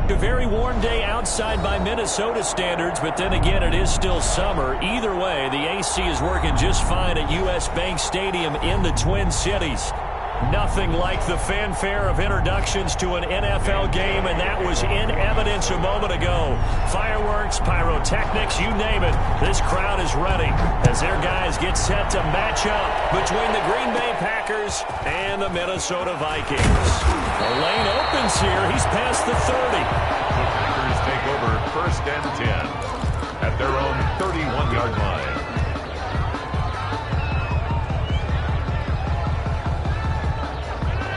A very warm day outside by Minnesota standards, but then again, it is still summer. Either way, the AC is working just fine at U.S. Bank Stadium in the Twin Cities. Nothing like the fanfare of introductions to an NFL game, and that was in evidence a moment ago. Fireworks, pyrotechnics, you name it. This crowd is ready as their guys get set to match up between the Green Bay Packers and the Minnesota Vikings. The lane opens here. He's past the 30. The Packers take over 1st and 10 at their own 31-yard line.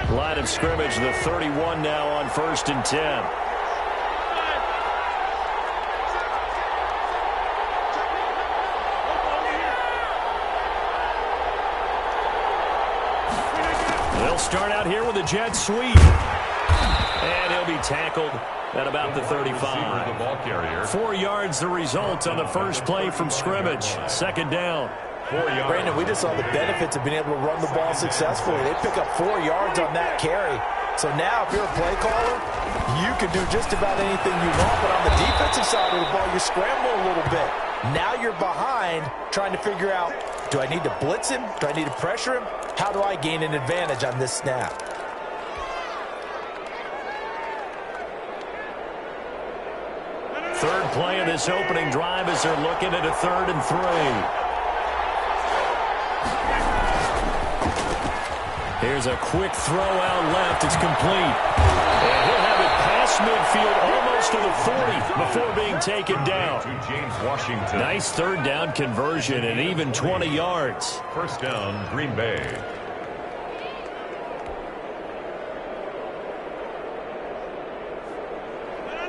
Line of scrimmage, the 31 now on 1st and 10. They'll start out here with a jet sweep. And he'll be tackled at about the 35. 4 yards the result on the first play from scrimmage. 2nd down. Brandon, we just saw the benefits of being able to run the ball successfully. They pick up 4 yards on that carry. So now if you're a play caller, you can do just about anything you want. But on the defensive side of the ball, you scramble a little bit. Now you're behind trying to figure out, do I need to blitz him? Do I need to pressure him? How do I gain an advantage on this snap? Third play of this opening drive as they're looking at a 3rd and 3. Here's a quick throw out left. It's complete. And he'll have it past midfield almost to the 40 before being taken down. To James Washington. Nice 3rd down conversion and even 20 yards. 1st down, Green Bay.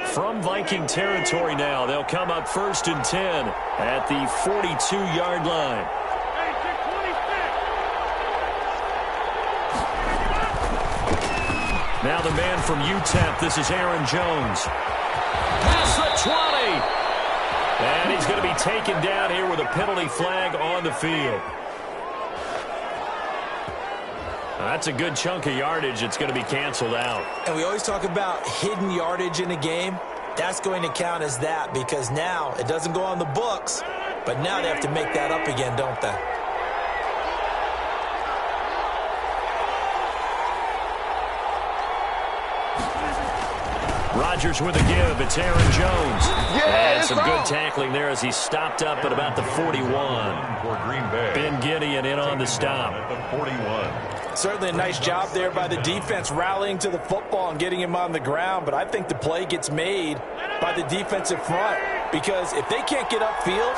From Viking territory now, they'll come up 1st and 10 at the 42-yard line. Now the man from UTEP, this is Aaron Jones. Past the 20. And he's going to be taken down here with a penalty flag on the field. That's a good chunk of yardage. It's going to be canceled out. And we always talk about hidden yardage in a game. That's going to count as that because now it doesn't go on the books, but now they have to make that up again, don't they? Rodgers with a give. It's Aaron Jones. Yeah, and some good tackling there as he stopped up at about the 41. For Green Bay. Ben Gideon in on the stop. At the 41. Certainly a nice job there by the defense rallying to the football and getting him on the ground, but I think the play gets made by the defensive front because if they can't get upfield,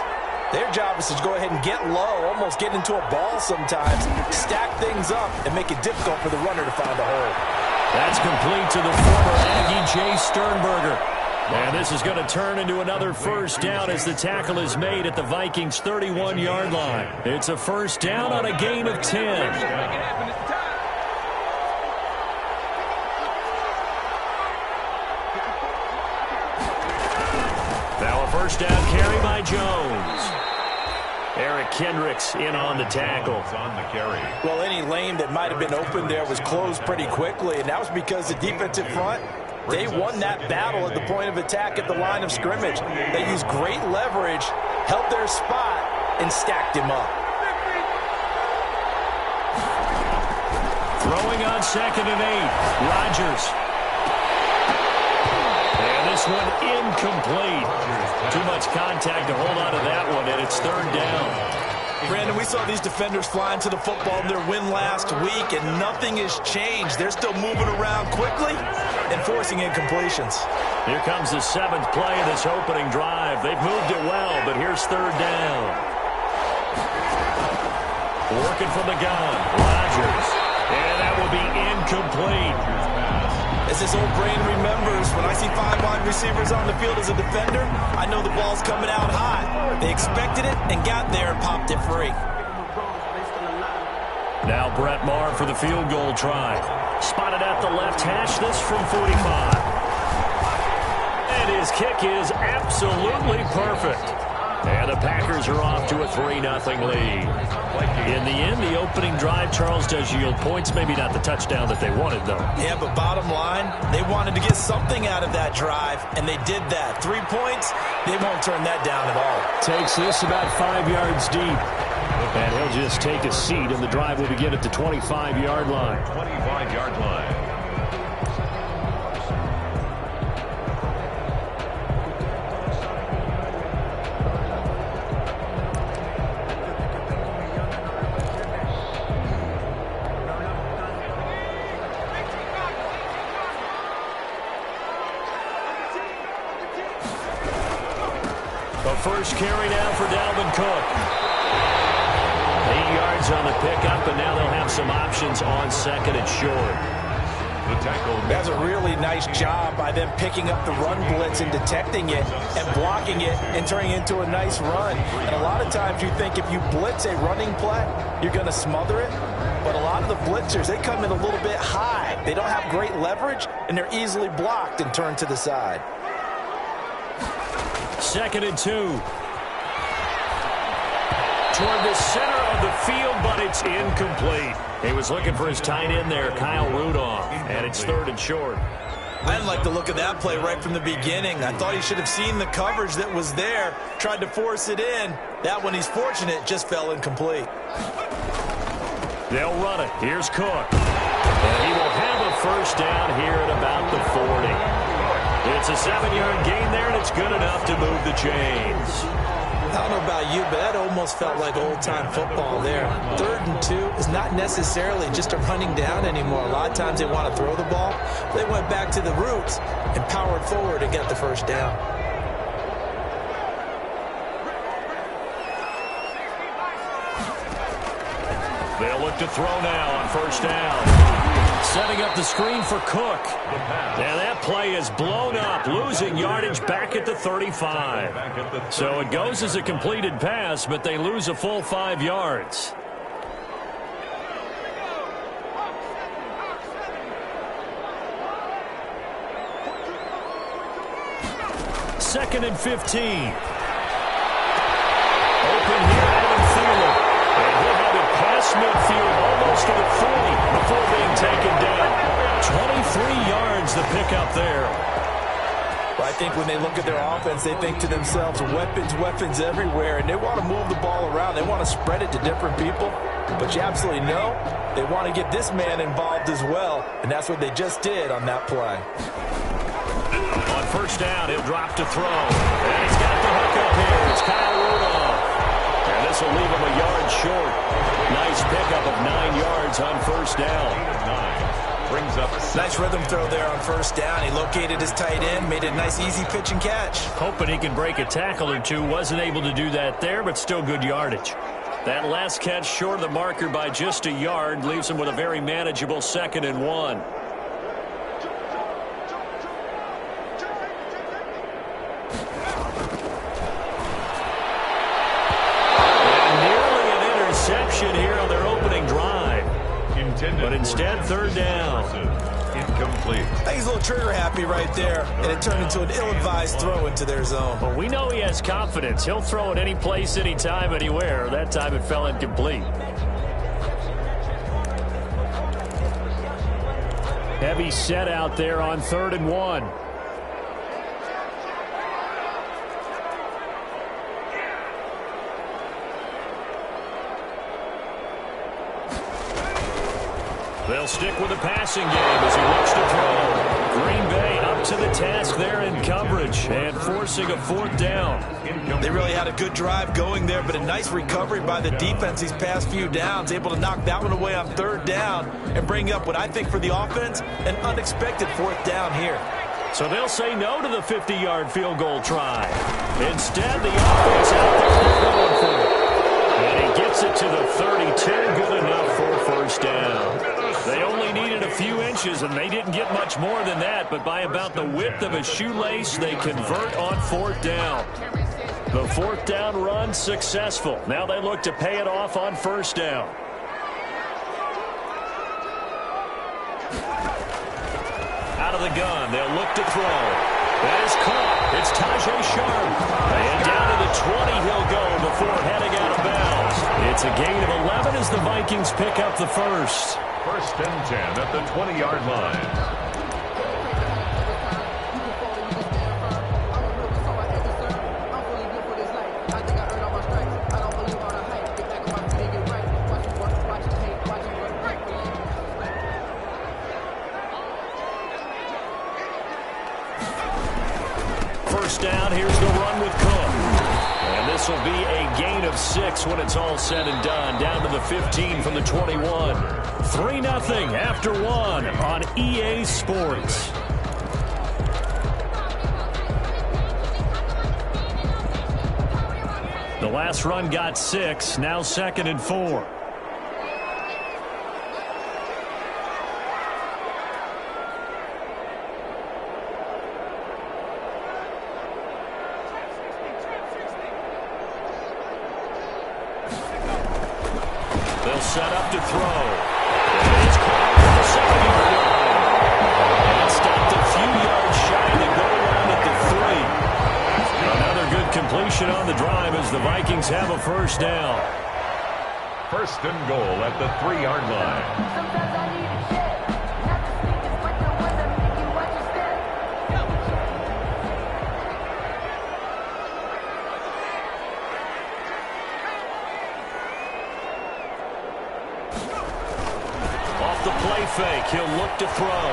their job is to go ahead and get low, almost get into a ball sometimes, stack things up, and make it difficult for the runner to find a hole. That's complete to the former Aggie Jay Sternberger. And this is going to turn into another 1st down as the tackle is made at the Vikings' 31-yard line. It's a 1st down on a gain of 10. Now a 1st down carry by Jones. Eric Kendricks in on the tackle. On the carry. Well, any lane that might have been open there was closed pretty quickly, and that was because the defensive front, they won that battle at the point of attack at the line of scrimmage. They used great leverage, held their spot, and stacked him up. Throwing on 2nd and 8. Rodgers. And this one incomplete. Too much contact to hold on to that one, and it's 3rd down. Brandon, we saw these defenders flying to the football in their win last week, and nothing has changed. They're still moving around quickly and forcing incompletions. Here comes the 7th play of this opening drive. They've moved it well, but here's 3rd down. Working from the gun, Rodgers. And that will be incomplete. As his old brain remembers, when I see 5 wide receivers on the field as a defender, I know the ball's coming out hot. They expected it and got there and popped it free. Now Brett Maher for the field goal try. Spotted at the left hash, this from 45. And his kick is absolutely perfect. And the Packers are off to a 3-0 lead. In the end, the opening drive, Charles, does yield points. Maybe not the touchdown that they wanted, though. Yeah, but bottom line, they wanted to get something out of that drive, and they did that. 3 points, they won't turn that down at all. Takes this about 5 yards deep. And he'll just take a seat, and the drive will begin at the 25-yard line. 25-yard line. The first carry now for Dalvin Cook. 8 yards on the pickup, and now they'll have some options on second and short. The tackle. That's a really nice job by them picking up the run blitz and detecting it and blocking it and turning it into a nice run. And a lot of times you think if you blitz a running play, you're going to smother it. But a lot of the blitzers, they come in a little bit high. They don't have great leverage, and they're easily blocked and turned to the side. 2nd and 2. Toward the center of the field, but it's incomplete. He was looking for his tight end there, Kyle Rudolph, and it's 3rd and short. I didn't like the look of that play right from the beginning. I thought he should have seen the coverage that was there, tried to force it in. That one, he's fortunate, just fell incomplete. They'll run it. Here's Cook. And he will have a first down here at about the 40. It's a 7-yard gain there, and it's good enough to move the chains. I don't know about you, but that almost felt like old-time football there. 3rd and 2 is not necessarily just a running down anymore. A lot of times they want to throw the ball. They went back to the roots and powered forward and got the first down. They'll look to throw now on first down. Setting up the screen for Cook. And that play is blown up, losing yardage back at the 35. So it goes as a completed pass, but they lose a full 5 yards. Second and 15. Open here, Adam Thielen. And he'll have it past midfield, almost to the 40 before being taken down. 23 yards the pickup there. Well, I think when they look at their offense, they think to themselves, weapons everywhere, and they want to move the ball around. They want to spread it to different people. But you absolutely know they want to get this man involved as well, and that's what they just did on that play. On first down, he'll drop to throw. And he's got the hook up here. It's Kyle Rudolph. And this will leave him a yard short. Nice pickup of 9 yards on first down. Brings up nice rhythm throw there on first down. He located his tight end, made a nice easy pitch and catch. Hoping he can break a tackle or two. Wasn't able to do that there, but still good yardage. That last catch short of the marker by just a yard leaves him with a very manageable 2nd and 1. Here on their opening drive. But instead, 3rd down. Incomplete. I think he's a little trigger happy right there, and it turned into an ill-advised throw into their zone. Well, we know he has confidence. He'll throw it any place, anytime, anywhere. That time it fell incomplete. Heavy set out there on 3rd and 1. They'll stick with the passing game as he looks to throw. Green Bay up to the task there in coverage and forcing a 4th down. They really had a good drive going there, but a nice recovery by the defense these past few downs, able to knock that one away on 3rd down and bring up what I think for the offense, an unexpected 4th down here. So they'll say no to the 50-yard field goal try. Instead, the offense out there going for it. And he gets it to the 32, good enough for first down. They only needed a few inches, and they didn't get much more than that, but by about the width of a shoelace, they convert on 4th down. The 4th down run successful. Now they look to pay it off on first down. Out of the gun, they'll look to throw. That is caught. It's Tajay Sharp. And down to the 20 he'll go before heading out of bounds. It's a gain of 11 as the Vikings pick up the first. First and 10 at the 20-yard line. Down, here's the run with Cook. And this will be a gain of 6 when it's all said and done. Down to the 15 from the 21. 3-0 after 1 on EA Sports. The last run got 6, now 2nd and 4. Set up to throw. It's caught at the 7-yard line. And stopped a few yards shy of the goal line at the 3. Another good completion on the drive as the Vikings have a first down. First and goal at the 3-yard line. Fake. He'll look to throw.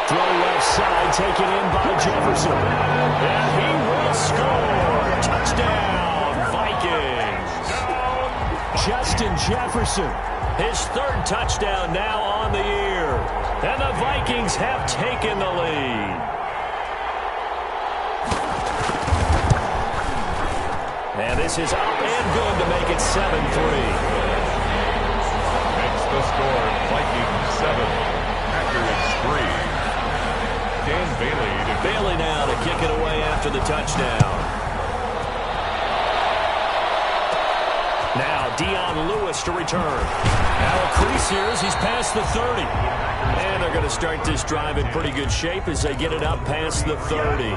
Throw left side, taken in by Jefferson. And he will score. Touchdown, Vikings. Justin Jefferson, his 3rd touchdown now on the year. And the Vikings have taken the lead. And this is up and good to make it 7-3. The score, Vikings 7, Packers 3. Dan Bailey. Bailey now to kick it away after the touchdown. Now Dion Lewis to return. Now a crease here as he's past the 30. And they're going to start this drive in pretty good shape as they get it up past the 30.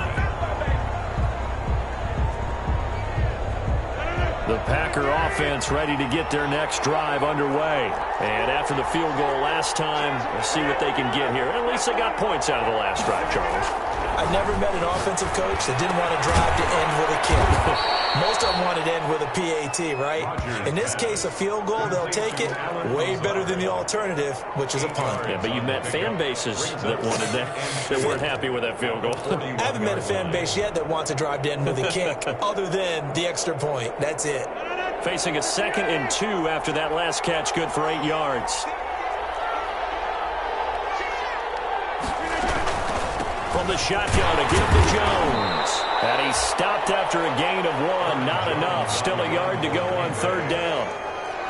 The Packer offense ready to get their next drive underway. And after the field goal last time, let's see what they can get here. At least they got points out of the last drive, Charles. I've never met an offensive coach that didn't want to drive to end with a kick. Most of them wanted to end with a PAT, right? In this case, a field goal, they'll take it. Way better than the alternative, which is a punt. Yeah, but you've met fan bases that wanted that, that weren't happy with that field goal. I haven't met a fan base yet that wants to drive to end with a kick, other than the extra point. That's it. Facing a 2nd and 2 after that last catch, good for 8 yards. From the shotgun to give to Jones. And he stopped after a gain of 1. Not enough. Still a yard to go on 3rd down.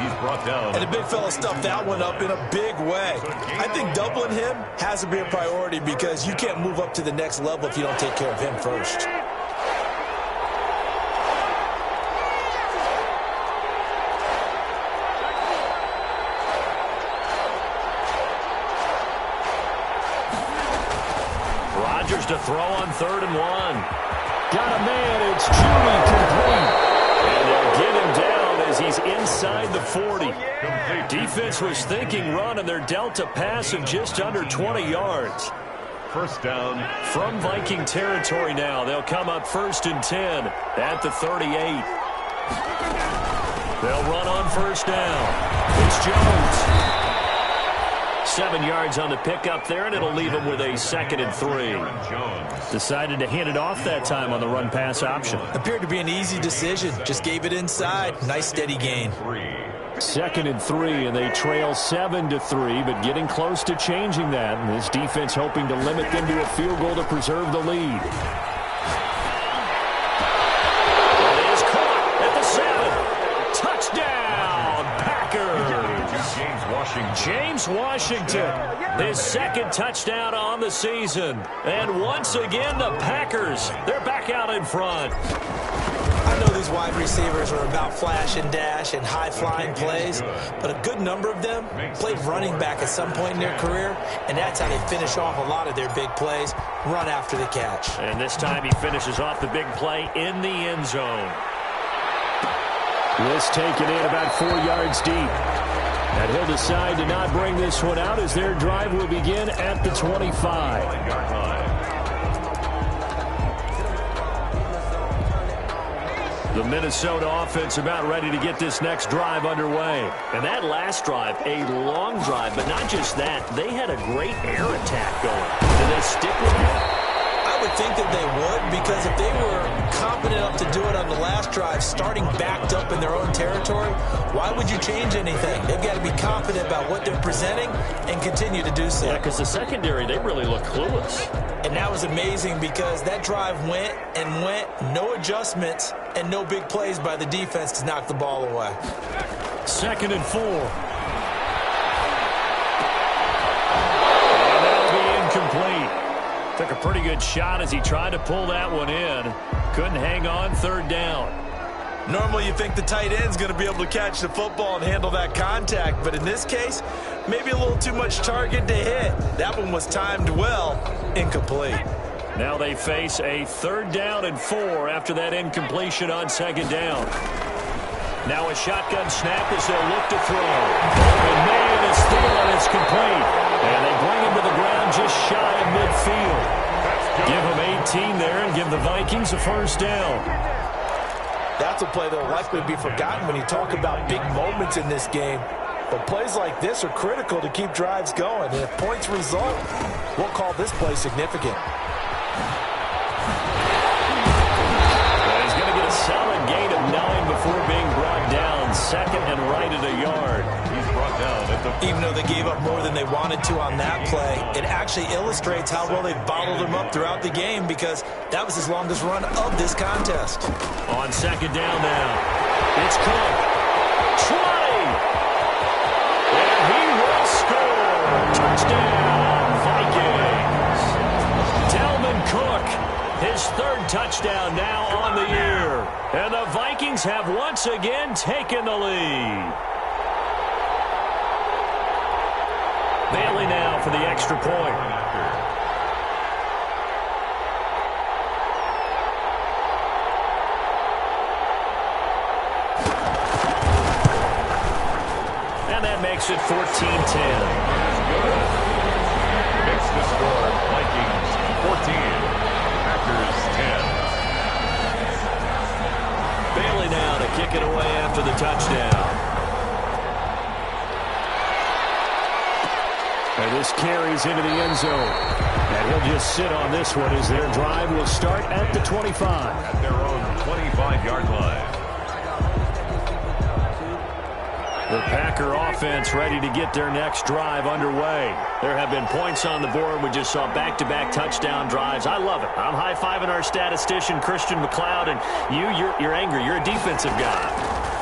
He's brought down. And the big fella stuffed that one up in a big way. I think doubling him has to be a priority because you can't move up to the next level if you don't take care of him first. To throw on 3rd and 1. Got a man. It's Judy complete. And they'll get him down as he's inside the 40. Defense was thinking run, and they're dealt a pass of just under 20 yards. First down. From Viking territory now. They'll come up 1st and 10 at the 38. They'll run on 1st down. It's Jones. 7 yards on the pickup there, and it'll leave him with a 2nd and 3. Decided to hand it off that time on the run-pass option. Appeared to be an easy decision. Just gave it inside. Nice, steady gain. 2nd and 3, and they trail 7-3, but getting close to changing that. And this defense hoping to limit them to a field goal to preserve the lead. It is caught at the 7. Touchdown, Packers. James Washington, his 2nd touchdown on the season. And once again, the Packers, they're back out in front. I know these wide receivers are about flash and dash and high-flying plays, but a good number of them played running back at some point in their career, and that's how they finish off a lot of their big plays. run after the catch. And this time he finishes off the big play in the end zone. This taken in about 4 yards deep. And he'll decide to not bring this one out as their drive will begin at the 25. The Minnesota offense about ready to get this next drive underway. And that last drive, a long drive, but not just that. They had a great air attack going. Did they stick with it? I would think that they would, because if they were confident enough to do it on the last drive, starting backed up in their own territory, why would you change anything? They've got to be confident about what they're presenting and continue to do so. Yeah, because the secondary, they really look clueless. And that was amazing because that drive went and went, no adjustments, and no big plays by the defense to knock the ball away. 2nd and 4. And that'll be incomplete. Took a pretty good shot as he tried to pull that one in. Couldn't hang on, 3rd down. Normally you think the tight end's going to be able to catch the football and handle that contact, but in this case, maybe a little too much target to hit. That one was timed well, incomplete. Now they face a 3rd down and 4 after that incompletion on 2nd down. Now a shotgun snap as they'll look to throw. And man is stealing, it's complete. And they bring him to the ground just shy of midfield. Give him 18 there and give the Vikings a 1st down. That's a play that will likely be forgotten when you talk about big moments in this game. But plays like this are critical to keep drives going. And if points result, we'll call this play significant. He's going to get a solid gain of 9 before being brought down. 2nd and right at a yard. He's brought down at the... Even though they gave up more than they wanted to on that play, it actually illustrates how well they bottled him up throughout the game, because that was his longest run of this contest. On 2nd down now, it's Cook. 20! And he will score! Touchdown, Vikings! Dalvin Cook, his 3rd touchdown now on the year. And the Vikings have once again taken the lead. Bailey now for the extra point. And that makes it 14-10. Makes the score Vikings 14, Packers 10. Bailey now to kick it away after the touchdown. And this carries into the end zone. And he'll just sit on this one as their drive will start at the 25. At their own 25-yard line. The Packer offense ready to get their next drive underway. There have been points on the board. We just saw back-to-back touchdown drives. I love it. I'm high-fiving our statistician, Christian McLeod, and you're angry. You're a defensive guy.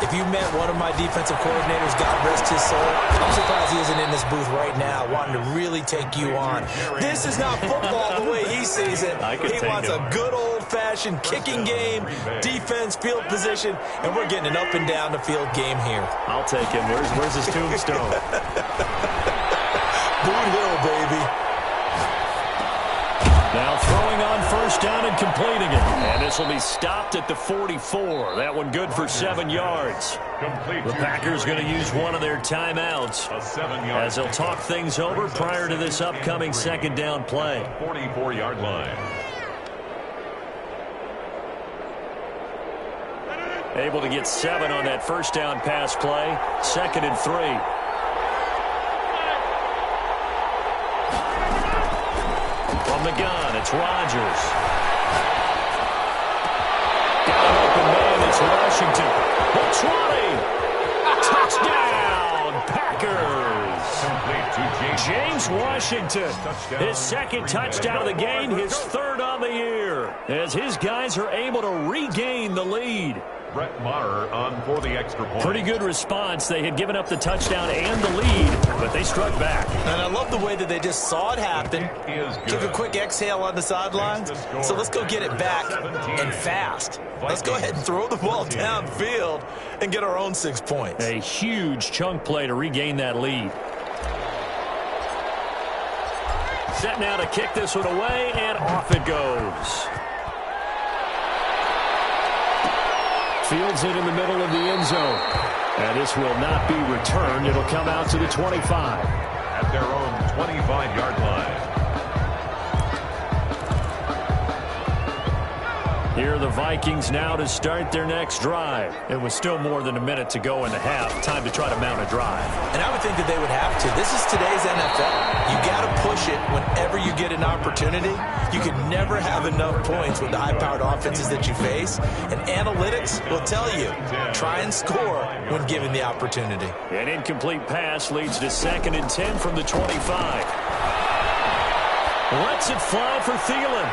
If you met one of my defensive coordinators, God rest his soul, I'm surprised he isn't in this booth right now wanting to really take you on. This is not football the way he sees it. He wants a good old-fashioned kicking game, defense, field position, and we're getting an up-and-down-the-field game here. I'll take him. Where's his tombstone? Boot Hill, baby. Now throwing on 1st down and completing it. And this will be stopped at the 44. That one good for 7 yards. The Packers going to use one of their timeouts as they'll talk things over prior to this upcoming 2nd down play. 44-yard line. Able to get 7 on that 1st down pass play. 2nd and 3. From the gun, it's Rodgers. Got an open man, it's Washington. The 20. Touchdown, Packers. James Washington, his 2nd touchdown of the game, his 3rd on the year, as his guys are able to regain the lead. Brett Maher on for the extra point. Pretty good response. They had given up the touchdown and the lead, but they struck back. And I love the way that they just saw it happen, took a quick exhale on the sidelines. So let's go get it back and fast. Let's go ahead and throw the ball downfield and get our own 6 points. A huge chunk play to regain that lead. set now to kick this one away, and off it goes. Fields it in the middle of the end zone. And this will not be returned. It'll come out to the 25. At their own 25-yard line. Here are the Vikings now to start their next drive. It was still more than a minute to go in the half. Time to try to mount a drive. And I would think that they would have to. This is today's NFL. You got to push it whenever you get an opportunity. You can never have enough points with the high-powered offenses that you face. And analytics will tell you, try and score when given the opportunity. An incomplete pass leads to 2nd and 10 from the 25. Lets it fly for Thielen.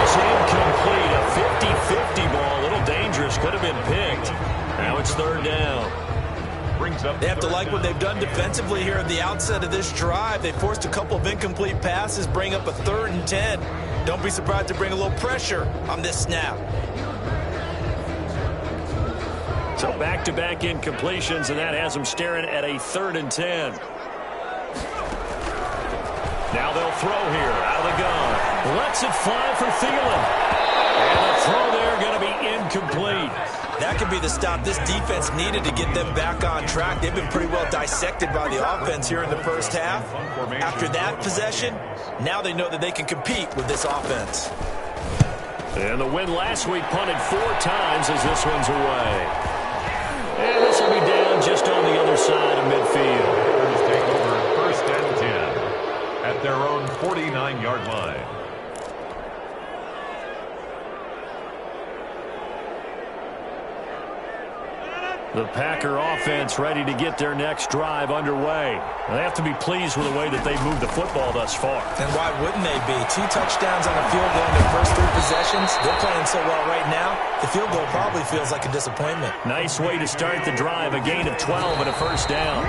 Incomplete, a 50-50 ball, a little dangerous, could have been picked. Now it's 3rd down. They have to like what they've done defensively here at the outset of this drive. They forced a couple of incomplete passes, bring up a 3rd and 10. Don't be surprised to bring a little pressure on this snap. So back-to-back incompletions, and that has them staring at a 3rd and 10. Now they'll throw here, out of the gun. Lets it fly for Thielen. And the throw there going to be incomplete. That could be the stop this defense needed to get them back on track. They've been pretty well dissected by the offense here in the first half. After that possession, now they know that they can compete with this offense. And the win last week punted 4 times as this one's away. And this will be down just on the other side of midfield. Take over 1st and 10 at their own 49-yard line. The Packer offense ready to get their next drive underway. They have to be pleased with the way that they've moved the football thus far. And why wouldn't they be? 2 touchdowns on the field goal in their first 3 possessions. They're playing so well right now, the field goal probably feels like a disappointment. Nice way to start the drive. A gain of 12 and a 1st down.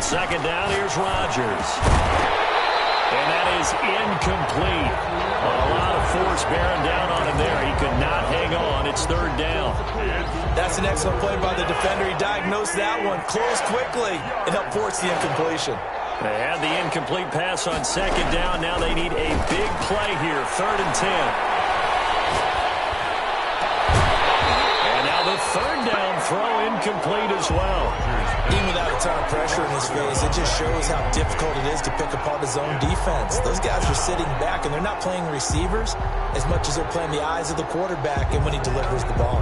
Second down, here's Rodgers. And that is incomplete. A lot of force bearing down on him there. He could not hang on. It's 3rd down. That's an excellent play by the defender. He diagnosed that one, closed quickly, and helped force the incompletion. They had the incomplete pass on 2nd down. Now they need a big play here, 3rd and 10. And now the 3rd down throw incomplete as well. Even without a ton of pressure in his face, it just shows how difficult it is to pick apart his own defense. Those guys are sitting back, and they're not playing receivers as much as they're playing the eyes of the quarterback and when he delivers the ball.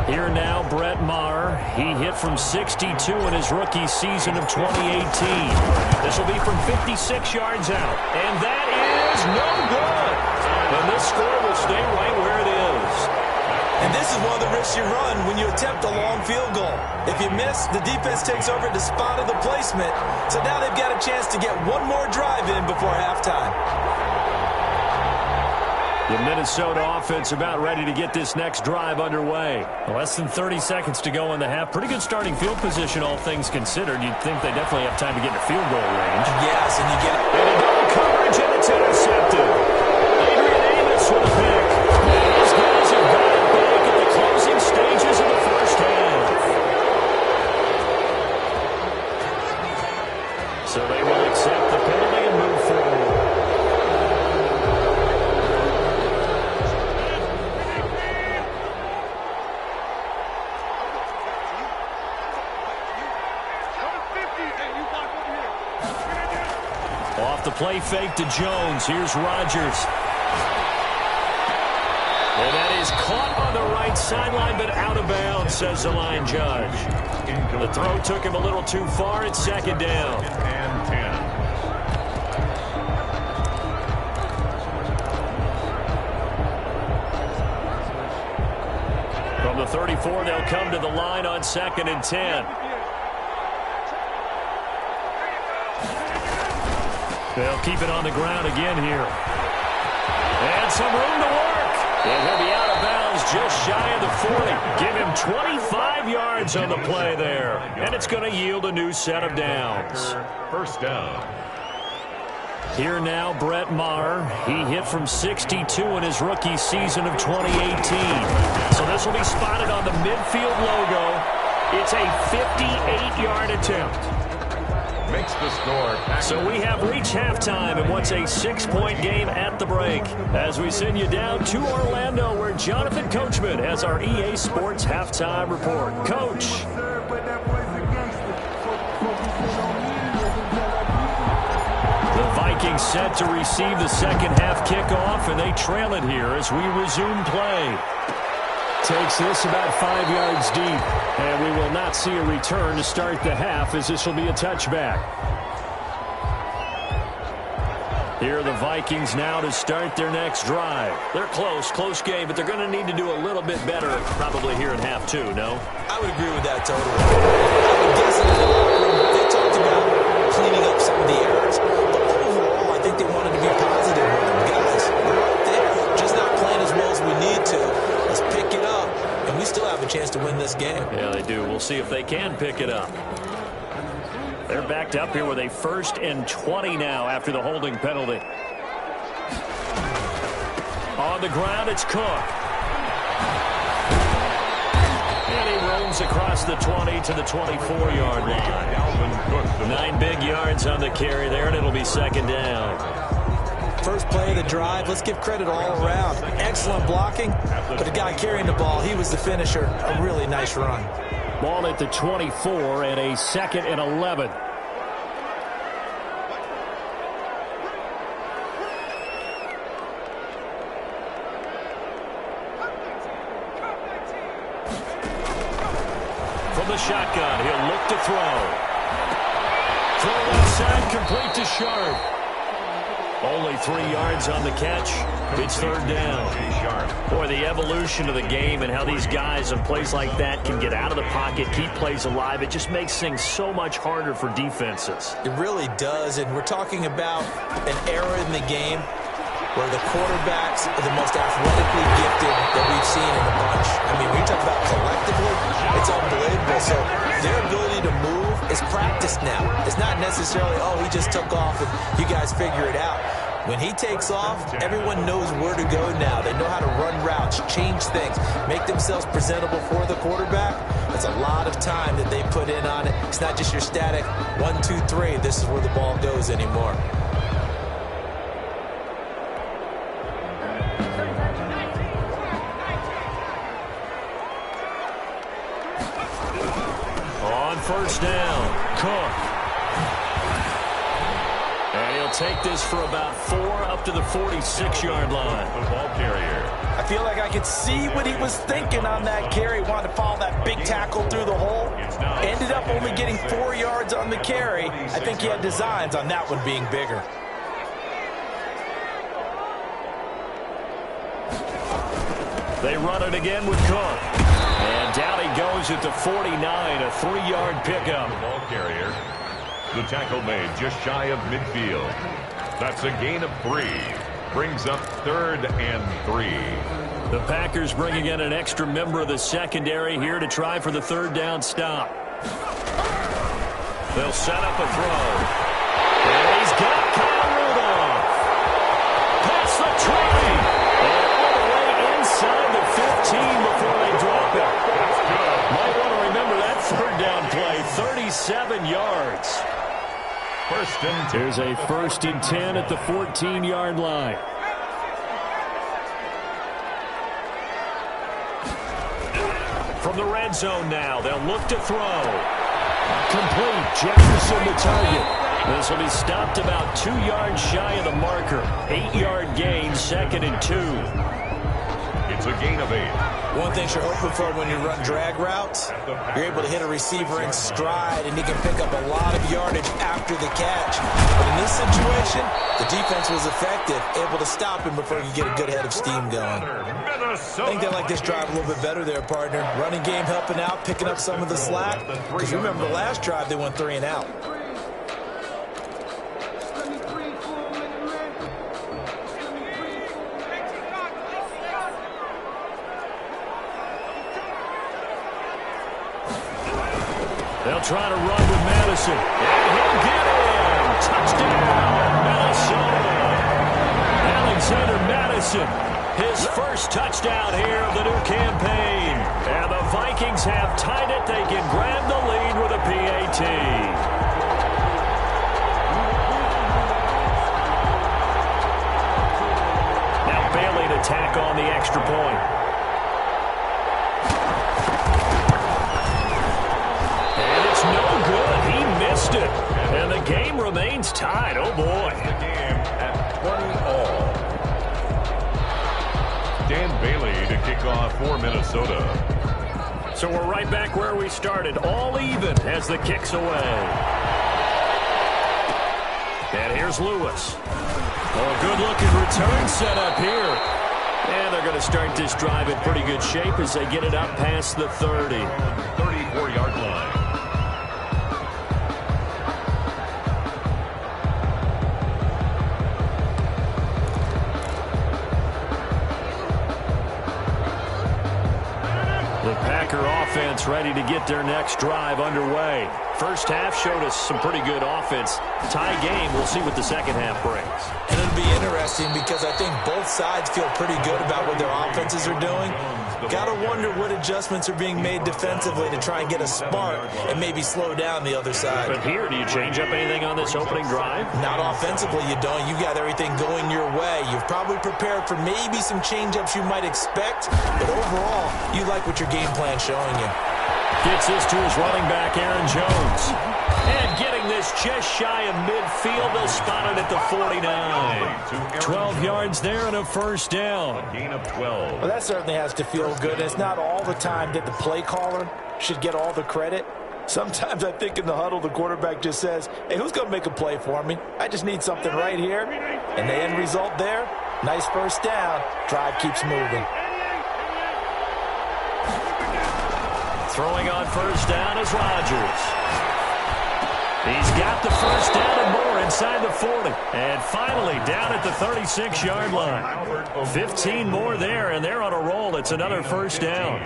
Here now, Brett Maher. He hit from 62 in his rookie season of 2018. This will be from 56 yards out. And that is no good. And this score will stay right where it is. And this is one of the risks you run when you attempt a long field goal. If you miss, the defense takes over at the spot of the placement. So now they've got a chance to get one more drive in before halftime. The Minnesota offense about ready to get this next drive underway. Less than 30 seconds to go in the half. Pretty good starting field position, all things considered. You'd think they definitely have time to get to field goal range. Yes, and you get it. And a double coverage, and it's intercepted. Adrian Amos with a pick. These guys have got it back at the closing stages of the first half. So they will accept the penalty and move forward. Off the play fake to Jones. Here's Rodgers. And that is caught on the right sideline, but out of bounds, says the line judge. The throw took him a little too far. It's 2nd down. And 10. From the 34, they'll come to the line on 2nd and 10. They'll keep it on the ground again here. And some room to work. And he'll be out of bounds just shy of the 40. Give him 25 yards on the play there. And it's going to yield a new set of downs. First down. Here now, Brett Maher. He hit from 62 in his rookie season of 2018. So this will be spotted on the midfield logo. It's a 58-yard attempt. Makes the score. So we have reached halftime in what's a 6-point game at the break. As we send you down to Orlando, where Jonathan Coachman has our EA Sports halftime report. Coach. The Vikings set to receive the second half kickoff, and they trail it here as we resume play. Takes this about 5 yards deep, and we will not see a return to start the half, as this will be a touchback. Here are the Vikings now to start their next drive. They're close game, but they're going to need to do a little bit better probably here in half two, no? I would agree with that totally. I would guess in the locker room, they talked about cleaning up some of the errors, but overall, I think they wanted to be positive with them. Guys, we're right there, just not playing as well as we need to. Let's pick it up, and we still have a chance to win this game. Yeah, they do. We'll see if they can pick it up. They're backed up here with a 1st and 20 now after the holding penalty. On the ground, it's Cook. And he roams across the 20 to the 24-yard line. 9 big yards on the carry there, and it'll be second down. First play of the drive, let's give credit all around. Excellent blocking, but the guy carrying the ball, he was the finisher. A really nice run. Ball at the 24 and a 2nd and 11. From the shotgun, he'll look to throw. Throw outside, complete to Sharp. Only 3 yards on the catch. It's third down. Boy, the evolution of the game and how these guys on plays like that can get out of the pocket, keep plays alive, it just makes things so much harder for defenses. It really does, and we're talking about an era in the game where the quarterbacks are the most athletically gifted that we've seen in a bunch. I mean, when you talk about collectively, it's unbelievable. So their ability to move is practiced now. It's not necessarily, oh, he just took off and you guys figure it out. When he takes off, everyone knows where to go now. They know how to run routes, change things, make themselves presentable for the quarterback. That's a lot of time that they put in on it. It's not just your static 1, 2, 3. This is where the ball goes anymore. On first down, Cook. And he'll take this for about 4 up to the 46-yard line. The ball carrier. I feel like I could see what he was thinking on that carry. Wanted to follow that big tackle through the hole. Ended up only getting 4 yards on the carry. I think he had designs on that one being bigger. They run it again with Cook. And down he goes at the 49, a 3-yard pickup. The ball carrier. The tackle made just shy of midfield. That's a gain of 3. Brings up 3rd and 3. The Packers bringing in an extra member of the secondary here to try for the 3rd down stop. They'll set up a throw. And he's got Kyle Rudolph. Past the 20. And all the way inside the 15 before they drop it. That's good. Might want to remember that 3rd down play. 37 yards. First and 10. Here's a 1st and 10 at the 14-yard line. From the red zone now, they'll look to throw. Complete. Jefferson the target. This will be stopped about 2 yards shy of the marker. 8-yard gain, 2nd and 2. It's a gain of 8. One thing you're hoping for when you run drag routes, you're able to hit a receiver in stride, and he can pick up a lot of yardage after the catch. But in this situation, the defense was effective, able to stop him before he could get a good head of steam going. I think they like this drive a little bit better there, partner. Running game helping out, picking up some of the slack. Because remember the last drive, they went 3 and out. They'll try to run with Madison. And he'll get in. Touchdown, Minnesota. Alexander Madison, his first touchdown here of the new campaign. And the Vikings have tied it. They can grab the lead with a PAT. Now Bailey to tack on the extra point. No good. He missed it. And the game remains tied. Oh, boy. The game at 20-all. Dan Bailey to kick off for Minnesota. So we're right back where we started. All even as the kick's away. And here's Lewis. Oh, a good-looking return set up here. And they're going to start this drive in pretty good shape as they get it up past the 30. 34-yard line. Offense ready to get their next drive underway. First half showed us some pretty good offense. Tie game. We'll see what the second half brings. And it'll be interesting because I think both sides feel pretty good about what their offenses are doing. Got to wonder what adjustments are being made defensively to try and get a spark and maybe slow down the other side. But here, do you change up anything on this opening drive? Not offensively, you don't. You got everything going your way. You've probably prepared for maybe some change-ups you might expect, but overall, you like what your game plan's showing you. Gets this to his running back, Aaron Jones. And getting this just shy of midfield. They'll spot it at the 49. 12 yards there and a first down. A gain of 12. Well, that certainly has to feel good. It's not all the time that the play caller should get all the credit. Sometimes I think in the huddle, the quarterback just says, hey, who's going to make a play for me? I just need something right here. And the end result there, nice first down. Drive keeps moving. Throwing on first down is Rodgers. He's got the first down and more inside the 40. And finally down at the 36-yard line. 15 more there, and they're on a roll. It's another first down.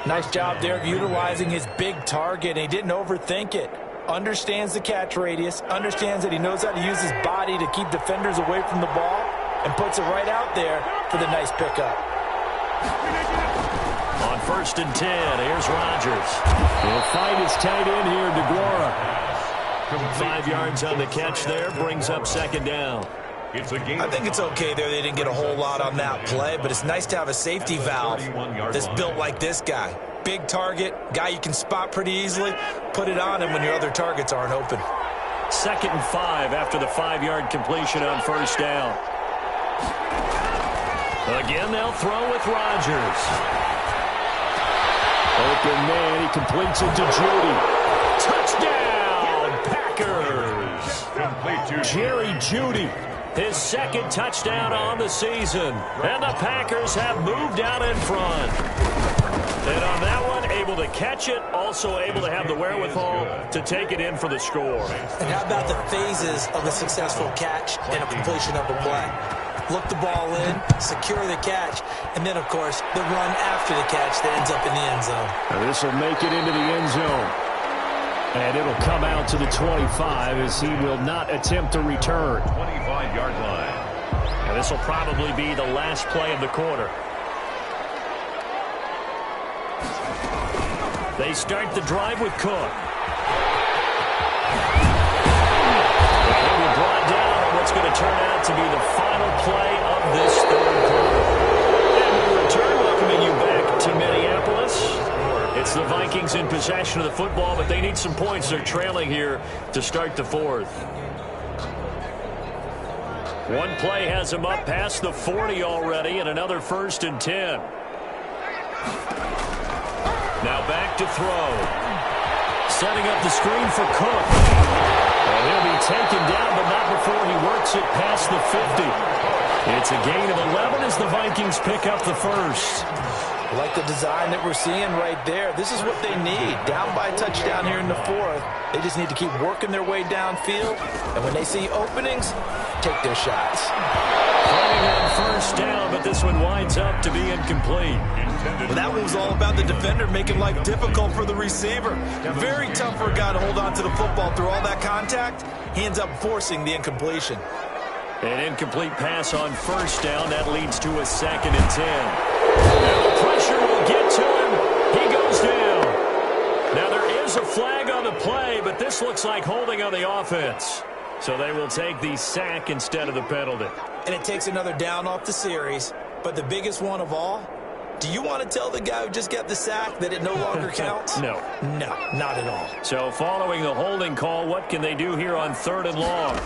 Nice job there of utilizing his big target. He didn't overthink it. Understands the catch radius. Understands that he knows how to use his body to keep defenders away from the ball. And puts it right out there for the nice pickup. On first and 10, here's Rodgers. He'll find his tight end here, DeGuara. 5 yards on the catch there, brings up second down. I think it's okay there. They didn't get a whole lot on that play, but it's nice to have a safety valve that's built like this guy. Big target, guy you can spot pretty easily. Put it on him when your other targets aren't open. 2nd and 5 after the 5-yard completion on first down. Again, they'll throw with Rodgers. Open man, he completes it to Judy. Touchdown, Packers. Jerry Judy, his second touchdown on the season. And the Packers have moved out in front. And on that one, able to catch it, also able to have the wherewithal to take it in for the score. And how about the phases of a successful catch and a completion of a play? Look the ball in, secure the catch, and then, of course, the run after the catch that ends up in the end zone. Now this will make it into the end zone. And it'll come out to the 25 as he will not attempt to return. 25-yard line. And this will probably be the last play of the quarter. They start the drive with Cook. He'll be brought down on what's going to turn out to be the final play of this third quarter. And we return, welcoming you back to Minneapolis. It's the Vikings in possession of the football, but they need some points. They're trailing here to start the fourth. One play has them up past the 40 already, and another 1st and 10. Now back to throw. Setting up the screen for Cook. And he'll be taken down, but not before he works it past the 50. It's a gain of 11 as the Vikings pick up the first. I like the design that we're seeing right there. This is what they need. Down by a touchdown here in the fourth. They just need to keep working their way downfield. And when they see openings, take their shots. Playing on first down, but this one winds up to be incomplete. Well, that one was all about the defender making life difficult for the receiver. Very tough for a guy to hold on to the football through all that contact. He ends up forcing the incompletion. An incomplete pass on first down. That leads to a 2nd and 10. And the pressure will get to him. He goes down. Now, there is a flag on the play, but this looks like holding on the offense. So they will take the sack instead of the penalty. And it takes another down off the series. But the biggest one of all, do you want to tell the guy who just got the sack that it no longer counts? No. No, not at all. So following the holding call, what can they do here on 3rd and long?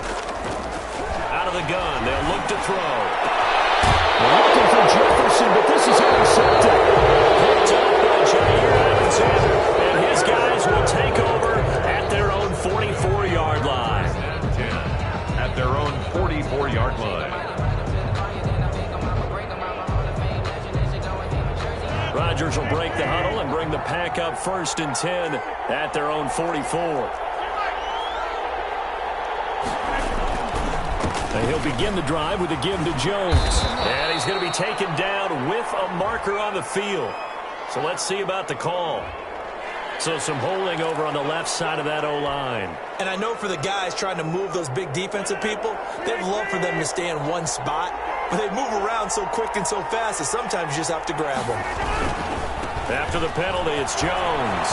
Out of the gun, they'll look to throw. They're looking for Jefferson, but this is intercepted. Picked up by Jair Alexander, and his guys will take over at their own 44-yard line. At their own 44-yard line. Rodgers will break the huddle and bring the pack up 1st and 10 at their own 44. And he'll begin the drive with a give to Jones. And he's going to be taken down with a marker on the field. So let's see about the call. So some holding over on the left side of that O-line. And I know for the guys trying to move those big defensive people, they'd love for them to stay in one spot. But they move around so quick and so fast that sometimes you just have to grab them. After the penalty, it's Jones.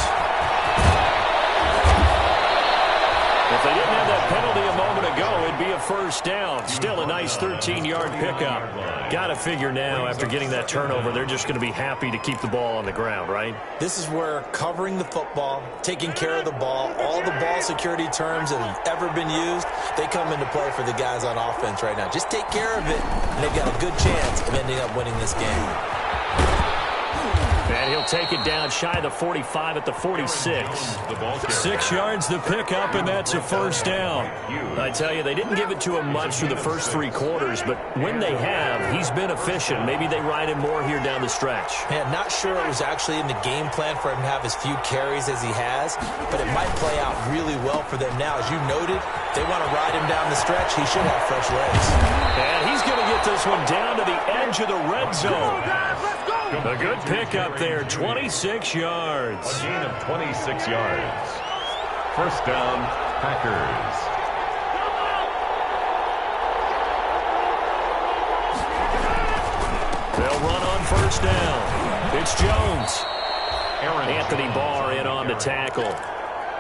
If they didn't have that penalty a moment ago, it'd be a first down. Still a nice 13-yard pickup. Got to figure now, after getting that turnover, they're just going to be happy to keep the ball on the ground, right? This is where covering the football, taking care of the ball, all the ball security terms that have ever been used, they come into play for the guys on offense right now. Just take care of it, and they've got a good chance of ending up winning this game. And he'll take it down shy of the 45 at the 46. 6 yards the pickup, and that's a first down. I tell you, they didn't give it to him much through the first 3 quarters, but when they have, he's been efficient. Maybe they ride him more here down the stretch. Man, not sure it was actually in the game plan for him to have as few carries as he has, but it might play out really well for them now. As you noted, they want to ride him down the stretch. He should have fresh legs. And he's going to get this one down to the edge of the red zone. A good pickup there, 26 yards. A gain of 26 yards. First down, Packers. They'll run on first down. It's Jones. Anthony Barr in on the tackle.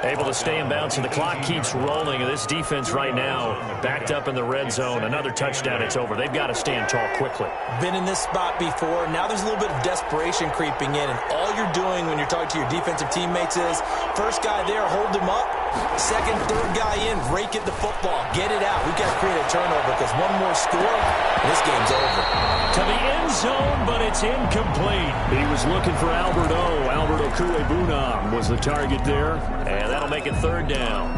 Able to stay in bounds, and the clock keeps rolling. And this defense right now backed up in the red zone. Another touchdown, it's over. They've got to stand tall quickly. Been in this spot before. Now there's a little bit of desperation creeping in, and all you're doing when you're talking to your defensive teammates is first guy there, hold him up. Second, third guy in, rake at the football. Get it out. We've got to create a turnover because one more score, and this game's over. To the end zone, but it's incomplete. He was looking for Albert O. Albert Okuebunam was the target there, and that'll make it 3rd down.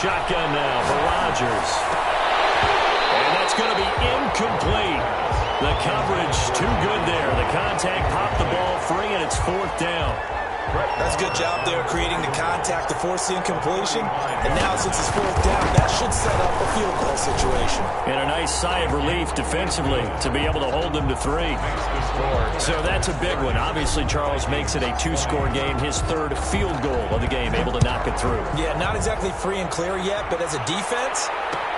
Shotgun now for Rodgers. And that's going to be incomplete. The coverage too good there. The contact popped the ball free, and it's 4th down. That's a good job there creating the contact to force the incompletion. And now since it's 4th down, that should set up a field goal situation. And a nice sigh of relief defensively to be able to hold them to 3. So that's a big one. Obviously, Charles makes it a 2-score game. His 3rd field goal of the game, able to knock it through. Yeah, not exactly free and clear yet, but as a defense,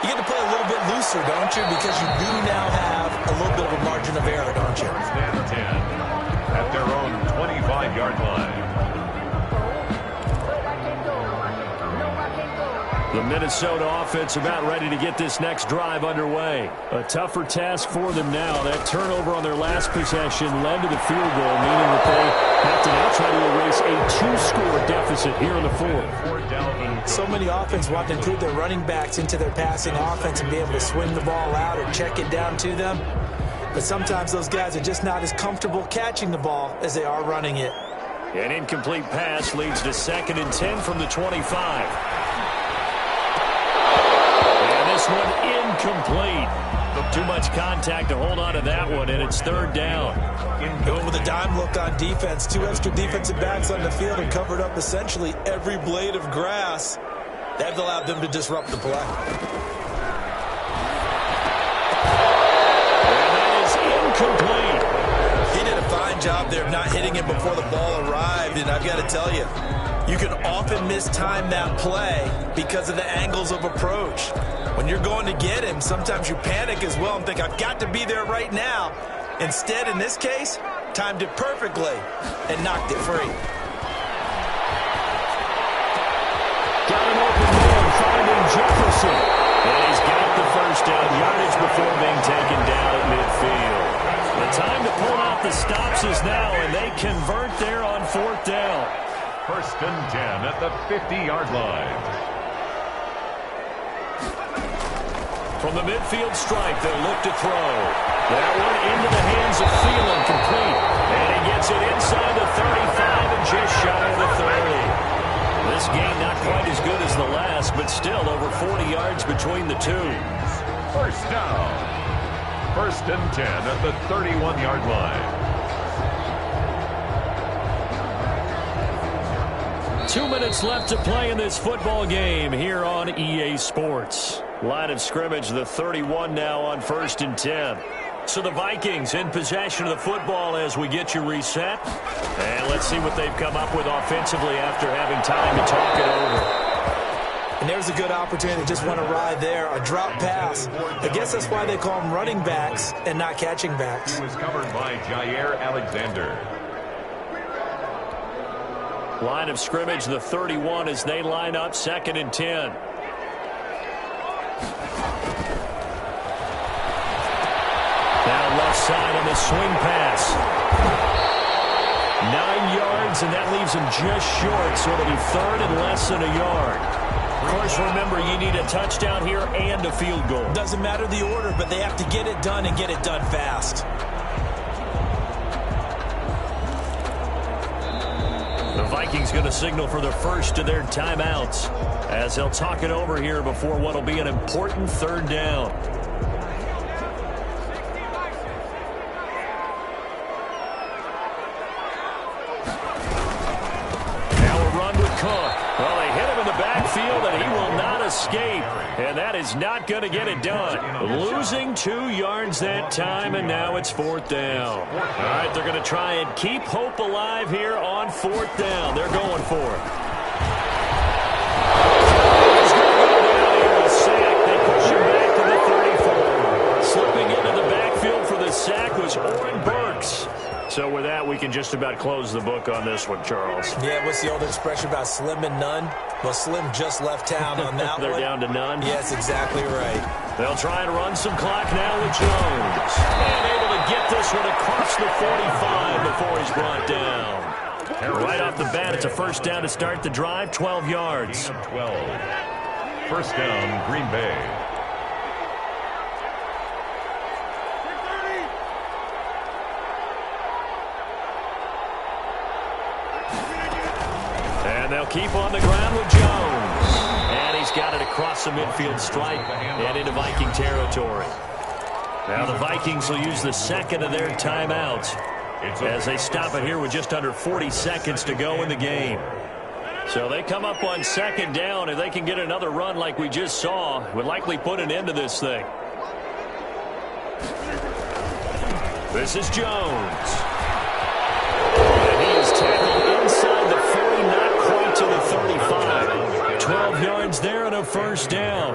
you get to play a little bit looser, don't you? Because you do now have a little bit of a margin of error, don't you? At their own 25-yard line. The Minnesota offense about ready to get this next drive underway. A tougher task for them now. That turnover on their last possession led to the field goal, meaning that they have to now try to erase a 2-score deficit here in the 4th. So many offense want to include their running backs into their passing offense and be able to swing the ball out or check it down to them. But sometimes those guys are just not as comfortable catching the ball as they are running it. An incomplete pass leads to 2nd and 10 from the 25. This one incomplete. Too much contact to hold on to that one, and it's third down. Going with a dime look on defense. 2 extra defensive backs on the field and covered up essentially every blade of grass. That allowed them to disrupt the play. And that is incomplete. He did a fine job there of not hitting him before the ball arrived, and I've got to tell you, you can often mistime that play because of the angles of approach. When you're going to get him, sometimes you panic as well and think, I've got to be there right now. Instead, in this case, timed it perfectly and knocked it free. Got an open man, finding Jefferson. And he's got the first down yardage before being taken down at midfield. The time to pull out the stops is now, and they convert there on fourth down. First and 10 at the 50-yard line. From the midfield stripe, they'll look to throw. That one into the hands of Thielen, complete. And he gets it inside the 35 and just shy of the 30. This game not quite as good as the last, but still over 40 yards between the two. First down. First and 10 at the 31-yard line. 2 minutes left to play in this football game here on EA Sports. Line of scrimmage, the 31 now on first and 10. So the Vikings in possession of the football as we get you reset. And let's see what they've come up with offensively after having time to talk it over. And there's a good opportunity to just want to ride there, a drop pass. I guess that's why they call them running backs and not catching backs. He was covered by Jair Alexander. Line of scrimmage, the 31 as they line up second and 10. Now left side on the swing pass. 9 yards, and that leaves him just short, so it'll be third and less than a yard. Of course, remember, you need a touchdown here and a field goal. Doesn't matter the order, but they have to get it done and get it done fast. The Vikings going to signal for the first of their timeouts as they'll talk it over here before what will be an important third down. Well, they hit him in the backfield, and he will not escape. And that is not going to get it done. Losing 2 yards that time, and now it's fourth down. All right, they're going to try and keep hope alive here on fourth down. They're going for it. He's going to go down here with a sack. They push him back to the 34. Slipping into the backfield for the sack was Oren Burks. So with that, we can just about close the book on this one, Charles. Yeah, what's the old expression about slim and none? Well, Slim just left town on that They're one. down to none? Yes, exactly right. They'll try and run some clock now with Jones. And able to get this one across the 45 before he's brought down. And right off the bat, it's a first down to start the drive, 12 yards. 12. First down, Green Bay. And they'll keep on the ground with Jones. And he's got it across the midfield stripe and into Viking territory. Now the Vikings will use the second of their timeouts as they stop it here with just under 40 seconds to go in the game. So they come up on second down. If they can get another run like we just saw, would likely put an end to this thing. This is Jones. And he is tackled inside the 40, not quite to the 35. 12 yards there and a first down.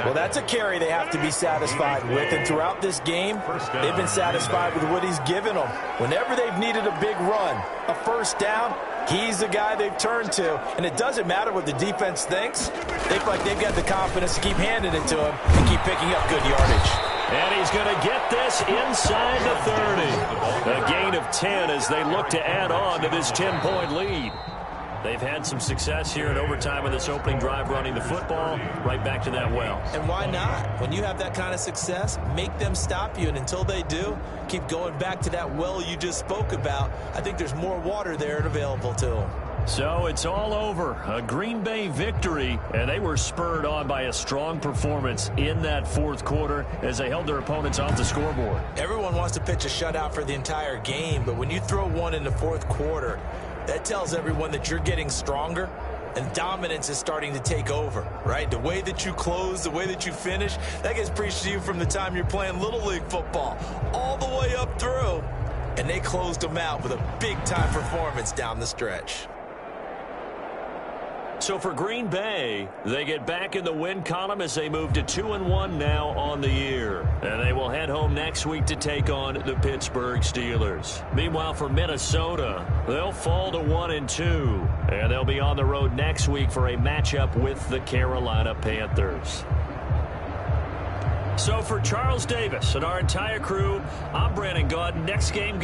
Well, that's a carry they have to be satisfied with. And throughout this game, they've been satisfied with what he's given them. Whenever they've needed a big run, a first down, he's the guy they've turned to. And it doesn't matter what the defense thinks. They feel like they've got the confidence to keep handing it to him and keep picking up good yardage. And he's going to get this inside the 30. A gain of 10 as they look to add on to this 10-point lead. They've had some success here in overtime in this opening drive running the football right back to that well. And why not? When you have that kind of success, make them stop you. And until they do, keep going back to that well you just spoke about. I think there's more water there and available to them. So it's all over. A Green Bay victory, and they were spurred on by a strong performance in that fourth quarter as they held their opponents off the scoreboard. Everyone wants to pitch a shutout for the entire game, but when you throw one in the fourth quarter, that tells everyone that you're getting stronger and dominance is starting to take over, right? The way that you close, the way that you finish, that gets preached to you from the time you're playing Little League football all the way up through, and they closed them out with a big-time performance down the stretch. So for Green Bay, they get back in the win column as they move to 2-1 now on the year. And they will head home next week to take on the Pittsburgh Steelers. Meanwhile, for Minnesota, they'll fall to 1-2. And they'll be on the road next week for a matchup with the Carolina Panthers. So for Charles Davis and our entire crew, I'm Brandon Gaudin. Next game...